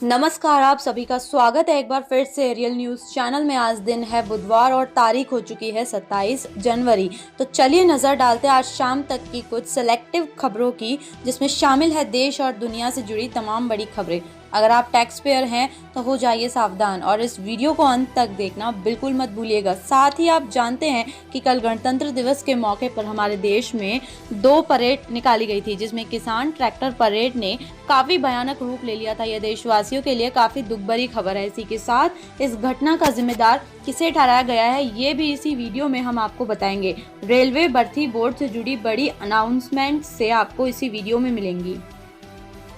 नमस्कार, आप सभी का स्वागत है एक बार फिर से एरियल न्यूज़ चैनल में। आज दिन है बुधवार और तारीख हो चुकी है 27 जनवरी। तो चलिए नज़र डालते हैं आज शाम तक की कुछ सेलेक्टिव खबरों की, जिसमें शामिल है देश और दुनिया से जुड़ी तमाम बड़ी खबरें। अगर आप टैक्स पेयर हैं तो हो जाइए सावधान और इस वीडियो को अंत तक देखना बिल्कुल मत भूलिएगा। साथ ही आप जानते हैं कि कल गणतंत्र दिवस के मौके पर हमारे देश में 2 परेड निकाली गई थी, जिसमें किसान ट्रैक्टर परेड ने काफी भयानक रूप ले लिया था। यह देशवासियों के लिए काफी दुख भरी खबर है। इसी के साथ इस घटना का जिम्मेदार किसे ठहराया गया है, ये भी इसी वीडियो में हम आपको बताएंगे। रेलवे भर्ती बोर्ड से जुड़ी बड़ी अनाउंसमेंट से आपको इसी वीडियो में मिलेंगी।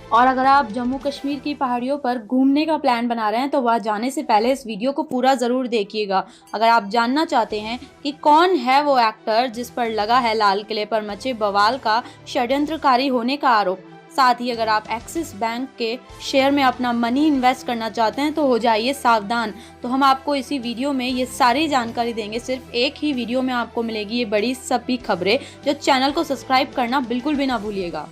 और अगर आप जम्मू कश्मीर की पहाड़ियों पर घूमने का प्लान बना रहे हैं तो वहां जाने से पहले इस वीडियो को पूरा जरूर देखिएगा। अगर आप जानना चाहते हैं कि कौन है वो एक्टर जिस पर लगा है लाल किले पर मचे बवाल का षड्यंत्रकारी होने का आरोप, साथ ही अगर आप एक्सिस बैंक के शेयर में अपना मनी इन्वेस्ट करना चाहते हैं तो हो जाइए सावधान। तो हम आपको इसी वीडियो में ये सारी जानकारी देंगे। सिर्फ एक ही वीडियो में आपको मिलेगी ये बड़ी सभी खबरें, जो चैनल को सब्सक्राइब करना बिल्कुल भी ना भूलिएगा।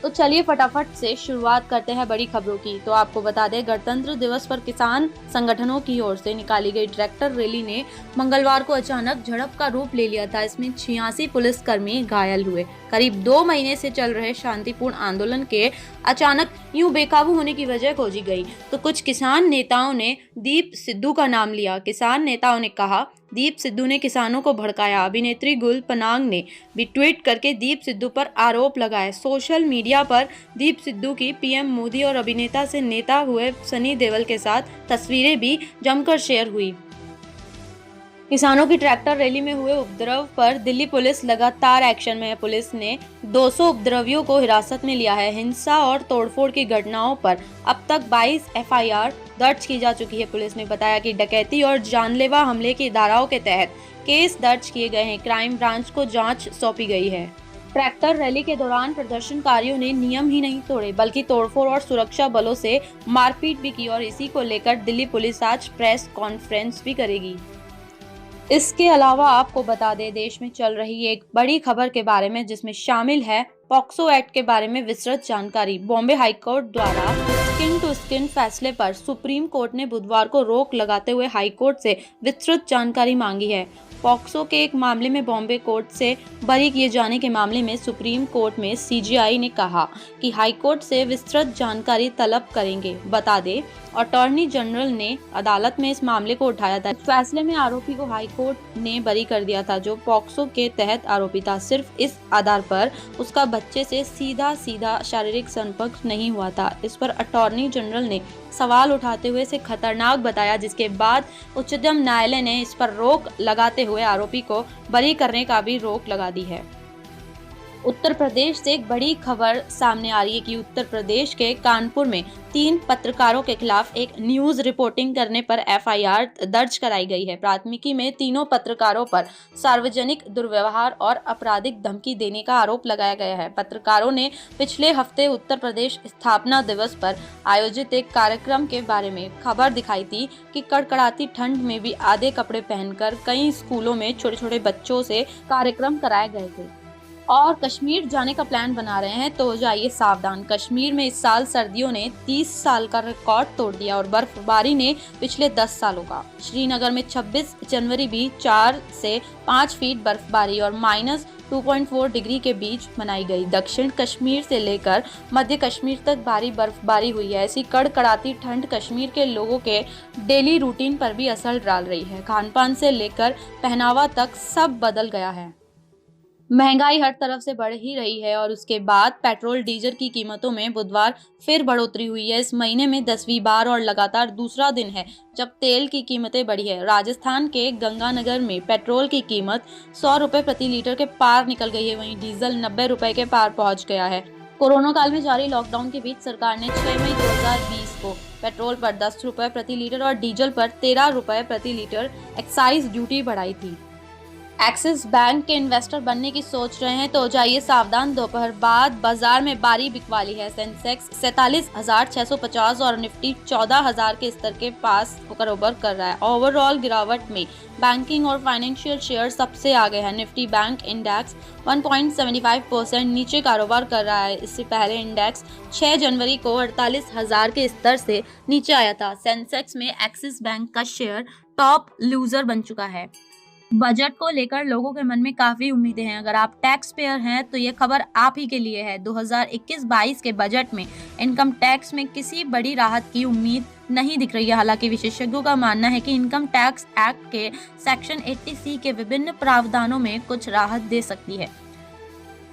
तो चलिए फटाफट से शुरुआत करते हैं बड़ी खबरों की। तो आपको बता दें, गणतंत्र दिवस पर किसान संगठनों की ओर से निकाली गई ट्रैक्टर रैली ने मंगलवार को अचानक झड़प का रूप ले लिया था। इसमें 86 पुलिसकर्मी घायल हुए। करीब 2 महीने से चल रहे शांतिपूर्ण आंदोलन के अचानक यूं बेकाबू होने की वजह खोजी गई तो कुछ किसान नेताओं ने दीप सिद्धू का नाम लिया। किसान नेताओं ने कहा, दीप सिद्धू ने किसानों को भड़काया। अभिनेत्री गुल पनांग ने भी ट्वीट करके दीप सिद्धू पर आरोप लगाए। सोशल मीडिया पर दीप सिद्धू की पीएम मोदी और अभिनेता से नेता हुए सनी देओल के साथ तस्वीरें भी जमकर शेयर हुई। किसानों की ट्रैक्टर रैली में हुए उपद्रव पर दिल्ली पुलिस लगातार एक्शन में है। पुलिस ने 200 उपद्रवियों को हिरासत में लिया है। हिंसा और तोड़फोड़ की घटनाओं पर अब तक 22 एफआईआर दर्ज की जा चुकी है। पुलिस ने बताया कि डकैती और जानलेवा हमले की धाराओं के तहत केस दर्ज किए गए हैं। क्राइम ब्रांच को जांच सौंपी गई है। ट्रैक्टर रैली के दौरान प्रदर्शनकारियों ने नियम ही नहीं तोड़े, बल्कि तोड़फोड़ और सुरक्षा बलों से मारपीट भी की और इसी को लेकर दिल्ली पुलिस आज प्रेस कॉन्फ्रेंस भी करेगी। इसके अलावा आपको बता दें, देश में चल रही एक बड़ी खबर के बारे में, जिसमें शामिल है पॉक्सो एक्ट के बारे में विस्तृत जानकारी। बॉम्बे हाईकोर्ट द्वारा स्किन टू स्किन फैसले पर सुप्रीम कोर्ट ने बुधवार को रोक लगाते हुए हाईकोर्ट से विस्तृत जानकारी मांगी है। पॉक्सो के एक मामले में बॉम्बे कोर्ट से बरी किए जाने के मामले में सुप्रीम कोर्ट में सीजेआई ने कहा कि हाईकोर्ट से विस्तृत जानकारी तलब करेंगे। बता दें, अटॉर्नी जनरल ने अदालत में इस मामले को उठाया था। फैसले में आरोपी को हाईकोर्ट ने बरी कर दिया था, जो पॉक्सो के तहत आरोपी था। सिर्फ इस आधार पर उसका बच्चे से सीधा शारीरिक संपर्क नहीं हुआ था। इस पर अटॉर्नी जनरल ने सवाल उठाते हुए इसे खतरनाक बताया, जिसके बाद उच्चतम न्यायालय ने इस पर रोक लगाते हुए आरोपी को बरी करने का भी रोक लगा दी है। उत्तर प्रदेश से एक बड़ी खबर सामने आ रही है कि उत्तर प्रदेश के कानपुर में 3 पत्रकारों के खिलाफ एक न्यूज रिपोर्टिंग करने पर एफआईआर दर्ज कराई गई है। प्राथमिकी में तीनों पत्रकारों पर सार्वजनिक दुर्व्यवहार और आपराधिक धमकी देने का आरोप लगाया गया है। पत्रकारों ने पिछले हफ्ते उत्तर प्रदेश स्थापना दिवस पर आयोजित एक कार्यक्रम के बारे में खबर दिखाई थी कि कड़कड़ाती ठंड में भी आधे कपड़े पहनकर कई स्कूलों में छोटे छोटे बच्चों से कार्यक्रम कराए गए थे और कश्मीर जाने का प्लान बना रहे हैं तो हो जाइए सावधान। कश्मीर में इस साल सर्दियों ने 30 साल का रिकॉर्ड तोड़ दिया और बर्फबारी ने पिछले 10 सालों का। श्रीनगर में 26 जनवरी भी 4 से 5 फीट बर्फबारी और -2.4 डिग्री के बीच मनाई गई। दक्षिण कश्मीर से लेकर मध्य कश्मीर तक भारी बर्फबारी हुई है। ऐसी कड़कड़ाती ठंड कश्मीर के लोगों के डेली रूटीन पर भी असर डाल रही है। खान पान से लेकर पहनावा तक सब बदल गया है। महंगाई हर तरफ से बढ़ ही रही है और उसके बाद पेट्रोल डीजल की कीमतों में बुधवार फिर बढ़ोतरी हुई है। इस महीने में 10वीं बार और लगातार दूसरा दिन है जब तेल की कीमतें बढ़ी है। राजस्थान के गंगानगर में पेट्रोल की कीमत 100 रुपए प्रति लीटर के पार निकल गई है, वहीं डीजल 90 रुपए के पार पहुंच गया है। कोरोना काल में जारी लॉकडाउन के बीच सरकार ने 6 मई 2020 को पेट्रोल पर 10 रुपए प्रति लीटर और डीजल पर 13 रुपए प्रति लीटर एक्साइज ड्यूटी बढ़ाई थी। एक्सिस बैंक के इन्वेस्टर बनने की सोच रहे हैं तो जाइए सावधान। दोपहर बाद बाजार में भारी बिकवाली है। सेंसेक्स 47,650 और निफ्टी 14,000 के स्तर के पास कारोबार कर रहा है। ओवरऑल गिरावट में बैंकिंग और फाइनेंशियल शेयर सबसे आगे है। निफ्टी बैंक इंडेक्स 1.75% नीचे कारोबार कर रहा है। इससे पहले इंडेक्स 6 जनवरी को 48,000 के स्तर से नीचे आया था। सेंसेक्स में एक्सिस बैंक का शेयर टॉप लूजर बन चुका है। बजट को लेकर लोगों के मन में काफी उम्मीदें हैं। अगर आप टैक्स पेयर हैं तो ये खबर आप ही के लिए है। 2021-22 के बजट में इनकम टैक्स में किसी बड़ी राहत की उम्मीद नहीं दिख रही है। हालांकि विशेषज्ञों का मानना है कि इनकम टैक्स एक्ट के सेक्शन 80C के विभिन्न प्रावधानों में कुछ राहत दे सकती है।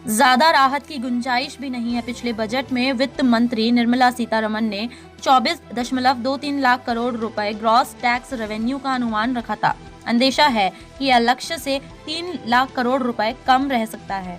ज्यादा राहत की गुंजाइश भी नहीं है। पिछले बजट में वित्त मंत्री निर्मला सीतारमण ने 24.23 लाख करोड़ रुपए ग्रॉस टैक्स रेवेन्यू का अनुमान रखा था। अंदेशा है कि यह लक्ष्य से 3 लाख करोड़ रुपए कम रह सकता है।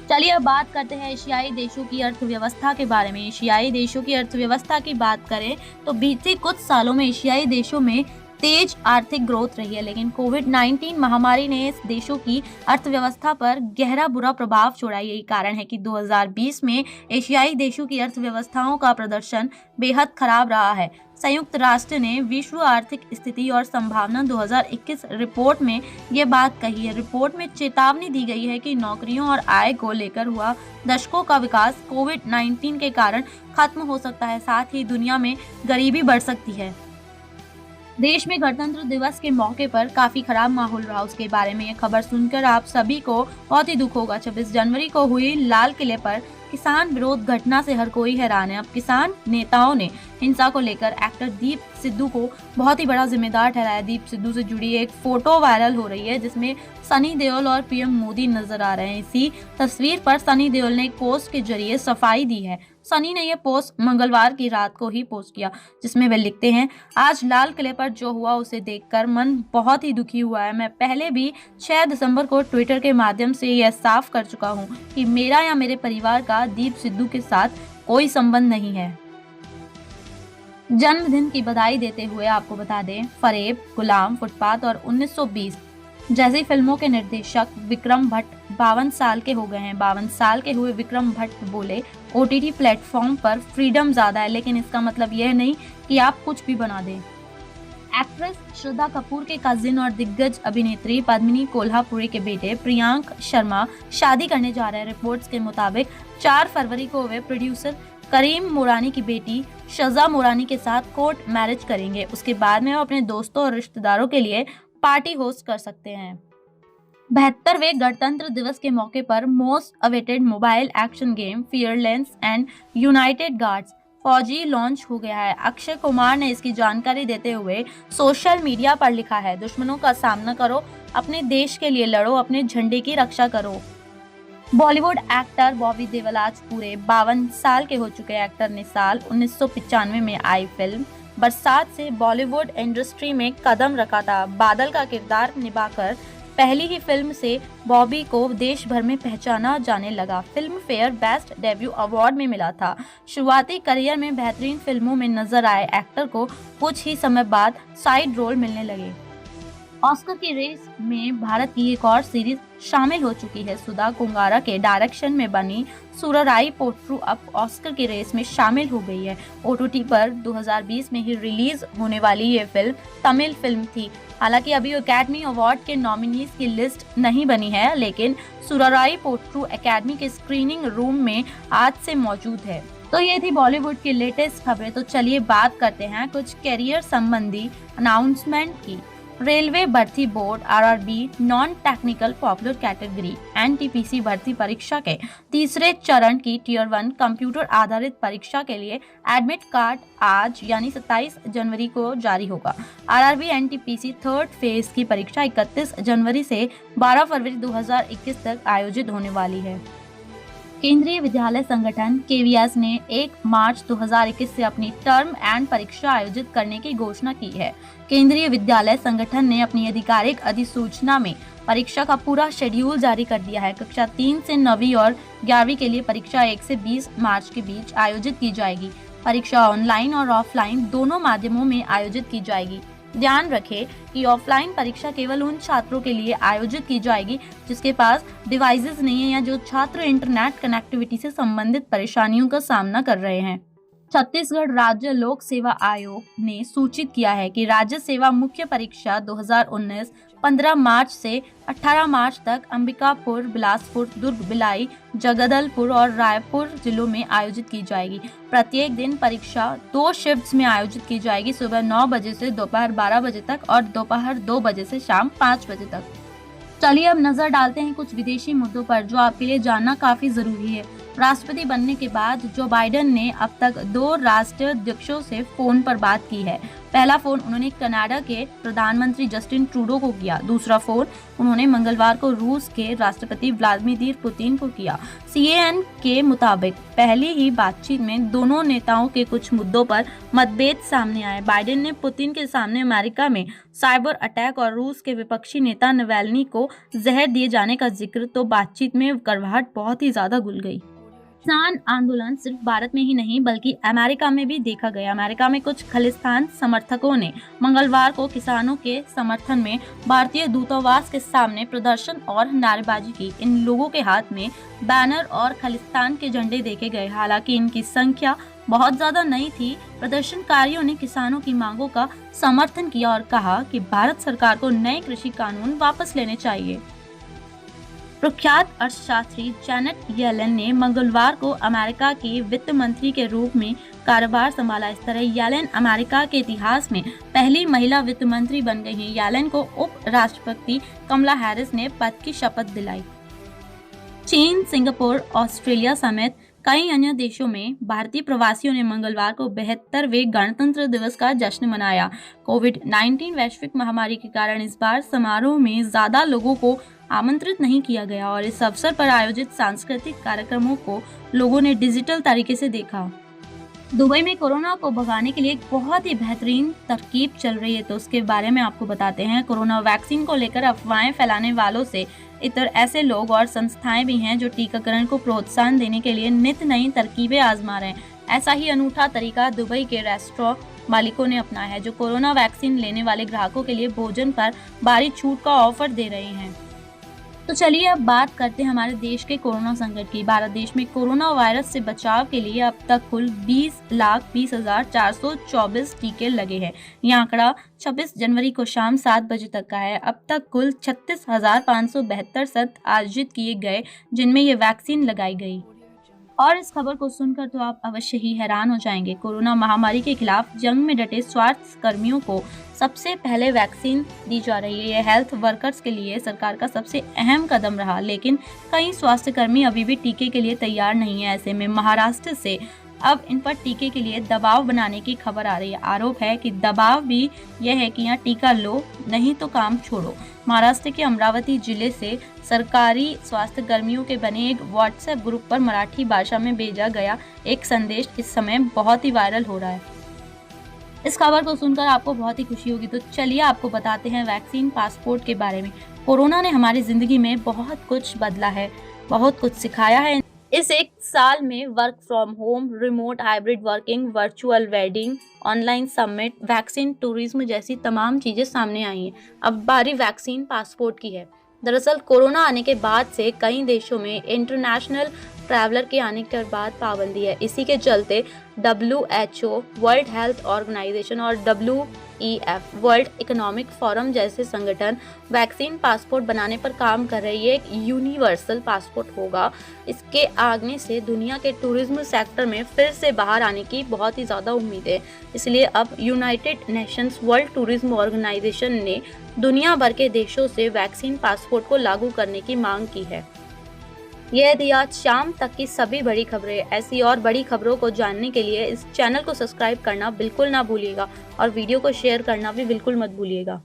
चलिए अब बात करते हैं एशियाई देशों की अर्थव्यवस्था के बारे में। एशियाई देशों की अर्थव्यवस्था की बात करें तो बीते कुछ सालों में एशियाई देशों में तेज आर्थिक ग्रोथ रही है, लेकिन कोविड-19 महामारी ने इस देशों की अर्थव्यवस्था पर गहरा बुरा प्रभाव छोड़ा। यही कारण है कि 2020 में एशियाई देशों की अर्थव्यवस्थाओं का प्रदर्शन बेहद खराब रहा है। संयुक्त राष्ट्र ने विश्व आर्थिक स्थिति और संभावना 2021 रिपोर्ट में ये बात कही है। रिपोर्ट में चेतावनी दी गई है कि नौकरियों और आय को लेकर हुआ दशकों का विकास कोविड-19 के कारण खत्म हो सकता है। साथ ही दुनिया में गरीबी बढ़ सकती है। देश में गणतंत्र दिवस के मौके पर काफी खराब माहौल रहा। उसके बारे में ये खबर सुनकर आप सभी को बहुत ही दुख होगा। 26 जनवरी को हुई लाल किले पर किसान विरोध घटना से हर कोई हैरान है। अब किसान नेताओं ने हिंसा को लेकर एक्टर दीप सिद्धू को बहुत ही बड़ा जिम्मेदार ठहराया। दीप सिद्धू से जुड़ी एक फोटो वायरल हो रही है जिसमें सनी देओल और पीएम मोदी नजर आ रहे हैं। इसी तस्वीर पर सनी देओल ने एक पोस्ट के जरिए सफाई दी है। सनी ने यह पोस्ट मंगलवार की रात को ही पोस्ट किया, जिसमें वे लिखते हैं, आज लाल किले पर जो हुआ उसे देखकर मन बहुत ही दुखी हुआ है। मैं पहले भी 6 दिसंबर को ट्विटर के माध्यम से यह साफ कर चुका हूं कि मेरा या मेरे परिवार का दीप सिद्धू के साथ कोई संबंध नहीं है। जन्मदिन की बधाई देते हुए आपको बता दें, फरेब, गुलाम, फुटपाथ और 1920 जैसी फिल्मों के निर्देशक विक्रम भट्ट 52 साल के हो गए हैं। 52 साल के हुए विक्रम भट्ट बोले, OTT प्लेटफॉर्म पर फ्रीडम ज्यादा है, लेकिन इसका मतलब यह नहीं कि आप कुछ भी बना दें। एक्ट्रेस श्रद्धा कपूर के कजिन और दिग्गज अभिनेत्री पद्मिनी कोल्हापुरी के बेटे प्रियांक शर्मा शादी करने जा रहे हैं। रिपोर्ट्स के मुताबिक 4 फरवरी को वे प्रोड्यूसर करीम मोरानी की बेटी शज़ा मोरानी के साथ कोर्ट मैरिज करेंगे। उसके बाद में वो अपने दोस्तों और रिश्तेदारों के लिए पार्टी होस्ट कर सकते हैं। 72वें गणतंत्र दिवस के मौके पर most awaited mobile action game fearless and United guards फौजी लॉन्च हो गया है। अक्षय कुमार ने इसकी जानकारी देते हुए सोशल मीडिया पर लिखा है, दुश्मनों का सामना करो, अपने देश के लिए लड़ो, अपने झंडे की रक्षा करो। बॉलीवुड एक्टर बॉबी देओल आज पूरे 52 साल के हो चुके। एक्टर ने साल 1995 में आई फिल्म बरसात से बॉलीवुड इंडस्ट्री में कदम रखा था। बादल का किरदार निभाकर पहली ही फिल्म से बॉबी को देश भर में पहचाना जाने लगा। Film fair best debut award में मिला था। शुरुआती करियर में बेहतरीन फिल्मों में नजर आए एक्टर को कुछ ही समय बाद साइड रोल मिलने लगे। ऑस्कर की रेस में भारत की एक और सीरीज शामिल हो चुकी है। सुधा कुंगारा के डायरेक्शन में बनी सुरराई पोट्रू अब ऑस्कर की रेस में शामिल हो गई है। OTT पर 2020 में ही रिलीज होने वाली ये फिल्म तमिल फिल्म थी। हालांकि अभी एकेडमी अवार्ड के नॉमिनीज की लिस्ट नहीं बनी है, लेकिन सुरराई पोट्रू एकेडमी के स्क्रीनिंग रूम में आज से मौजूद है। तो ये थी बॉलीवुड की लेटेस्ट खबरें। तो चलिए बात करते हैं कुछ कैरियर संबंधी अनाउंसमेंट की। रेलवे भर्ती board RRB non technical popular category NTPC भर्ती परीक्षा के तीसरे चरण की Tier 1 कंप्यूटर आधारित परीक्षा के लिए एडमिट कार्ड आज यानी 27 जनवरी को जारी होगा। RRB NTPC थर्ड फेज की परीक्षा 31 जनवरी से 12 फरवरी 2021 तक आयोजित होने वाली है। केंद्रीय विद्यालय संगठन KVS ने 1 मार्च 2021 से अपनी टर्म एंड परीक्षा आयोजित करने की घोषणा की है। केंद्रीय विद्यालय संगठन ने अपनी आधिकारिक अधिसूचना में परीक्षा का पूरा शेड्यूल जारी कर दिया है। कक्षा 3 से 9वीं और 11वीं के लिए परीक्षा 1 से 20 मार्च के बीच आयोजित की जाएगी। परीक्षा ऑनलाइन और ऑफलाइन दोनों माध्यमों में आयोजित की जाएगी। ध्यान रखें कि ऑफलाइन परीक्षा केवल उन छात्रों के लिए आयोजित की जाएगी जिसके पास डिवाइसेस नहीं है या जो छात्र इंटरनेट कनेक्टिविटी से संबंधित परेशानियों का सामना कर रहे हैं। छत्तीसगढ़ राज्य लोक सेवा आयोग ने सूचित किया है कि राज्य सेवा मुख्य परीक्षा 2019 15 मार्च से 18 मार्च तक अंबिकापुर, बिलासपुर, दुर्ग, भिलाई, जगदलपुर और रायपुर जिलों में आयोजित की जाएगी। प्रत्येक दिन परीक्षा 2 शिफ्ट्स में आयोजित की जाएगी, सुबह 9 बजे से दोपहर 12 बजे तक और दोपहर 2 बजे से शाम 5 बजे तक। चलिए अब नजर डालते हैं कुछ विदेशी मुद्दों पर जो आपके लिए जानना काफी जरूरी है। राष्ट्रपति बनने के बाद जो बाइडेन ने अब तक 2 राष्ट्राध्यक्षों से फोन पर बात की है। पहला फोन उन्होंने कनाडा के प्रधानमंत्री जस्टिन ट्रूडो को किया। दूसरा फोन उन्होंने मंगलवार को रूस के राष्ट्रपति व्लादिमीर पुतिन को किया। CNN के मुताबिक पहली ही बातचीत में दोनों नेताओं के कुछ मुद्दों पर मतभेद सामने आए। बाइडेन ने पुतिन के सामने अमेरिका में साइबर अटैक और रूस के विपक्षी नेता नवैल्नी को जहर दिए जाने का जिक्र, तो बातचीत में कड़वाहट बहुत ही ज्यादा घुल गई। किसान आंदोलन सिर्फ भारत में ही नहीं बल्कि अमेरिका में भी देखा गया। अमेरिका में कुछ खालिस्तान समर्थकों ने मंगलवार को किसानों के समर्थन में भारतीय दूतावास के सामने प्रदर्शन और नारेबाजी की। इन लोगों के हाथ में बैनर और खालिस्तान के झंडे देखे गए। हालांकि इनकी संख्या बहुत ज्यादा नहीं थी। प्रदर्शनकारियों ने किसानों की मांगों का समर्थन किया और कहा कि भारत सरकार को नए कृषि कानून वापस लेने चाहिए। प्रख्यात अर्थशास्त्री जैनेट येलेन ने मंगलवार को अमेरिका की वित्त मंत्री के रूप में कार्यभार संभाला। इस तरह येलेन अमेरिका के इतिहास में पहली महिला वित्त मंत्री बन गई हैं। येलेन को उप राष्ट्रपति कमला हैरिस ने पद की शपथ दिलाई। चीन, सिंगापुर, ऑस्ट्रेलिया समेत कई अन्य देशों में भारतीय प्रवासियों ने मंगलवार को 72वें गणतंत्र दिवस का जश्न मनाया। कोविड-19 वैश्विक महामारी के कारण इस बार समारोह में ज्यादा लोगों को आमंत्रित नहीं किया गया और इस अवसर पर आयोजित सांस्कृतिक कार्यक्रमों को लोगों ने डिजिटल तरीके से देखा। दुबई में कोरोना को भगाने के लिए एक बहुत ही बेहतरीन तरकीब चल रही है, तो उसके बारे में आपको बताते हैं। कोरोना वैक्सीन को लेकर अफवाहें फैलाने वालों से इतर ऐसे लोग और संस्थाएं भी हैं जो टीकाकरण को प्रोत्साहन देने के लिए नित नई तरकीबें आजमा रहे हैं। ऐसा ही अनूठा तरीका दुबई के रेस्टोरेंट मालिकों ने अपनाया है, जो कोरोना वैक्सीन लेने वाले ग्राहकों के लिए भोजन पर भारी छूट का ऑफर दे रहे हैं। तो चलिए अब बात करते हैं हमारे देश के कोरोना संकट की। भारत देश में कोरोना वायरस से बचाव के लिए अब तक कुल 20,20,424 टीके लगे हैं। यह आंकड़ा 26 जनवरी को शाम 7 बजे तक का है। अब तक कुल 36,572 सत्र आयोजित किए गए जिनमें ये वैक्सीन लगाई गई। और इस खबर को सुनकर तो आप अवश्य ही हैरान हो जाएंगे। कोरोना महामारी के खिलाफ जंग में डटे स्वास्थ्य कर्मियों को सबसे पहले वैक्सीन दी जा रही है। यह हेल्थ वर्कर्स के लिए सरकार का सबसे अहम कदम रहा, लेकिन कई स्वास्थ्य कर्मी अभी भी टीके के लिए तैयार नहीं है। ऐसे में महाराष्ट्र से अब इन पर टीके के लिए दबाव बनाने की खबर आ रही है। आरोप है कि दबाव भी यह है कि यहाँ टीका लो, नहीं तो काम छोड़ो। महाराष्ट्र के अमरावती जिले से सरकारी स्वास्थ्य कर्मियों के बने एक व्हाट्सएप ग्रुप पर मराठी भाषा में भेजा गया एक संदेश इस समय बहुत ही वायरल हो रहा है। इस खबर को सुनकर आपको बहुत ही खुशी होगी, तो चलिए आपको बताते हैं वैक्सीन पासपोर्ट के बारे में। कोरोना ने हमारी जिंदगी में बहुत कुछ बदला है, बहुत कुछ सिखाया है। इस 1 साल में work from home, remote hybrid working, virtual wedding, online summit, vaccine tourism जैसी तमाम चीजें सामने आई हैं। अब बारी वैक्सीन पासपोर्ट की है। दरअसल कोरोना आने के बाद से कई देशों में इंटरनेशनल ट्रैवलर के आने के बाद पाबंदी है। इसी के चलते WHO, वर्ल्ड हेल्थ ऑर्गेनाइजेशन और WEF, वर्ल्ड इकोनॉमिक फोरम जैसे संगठन वैक्सीन पासपोर्ट बनाने पर काम कर रही है। एक यूनिवर्सल पासपोर्ट होगा। इसके आने से दुनिया के टूरिज्म सेक्टर में फिर से बाहर आने की बहुत ही ज़्यादा उम्मीद है। इसलिए अब United Nations World Tourism Organisation ने दुनिया भर के देशों से वैक्सीन पासपोर्ट को लागू करने की मांग की है। यह थी आज शाम तक की सभी बड़ी खबरें। ऐसी और बड़ी खबरों को जानने के लिए इस चैनल को सब्सक्राइब करना बिल्कुल ना भूलिएगा और वीडियो को शेयर करना भी बिल्कुल मत भूलिएगा।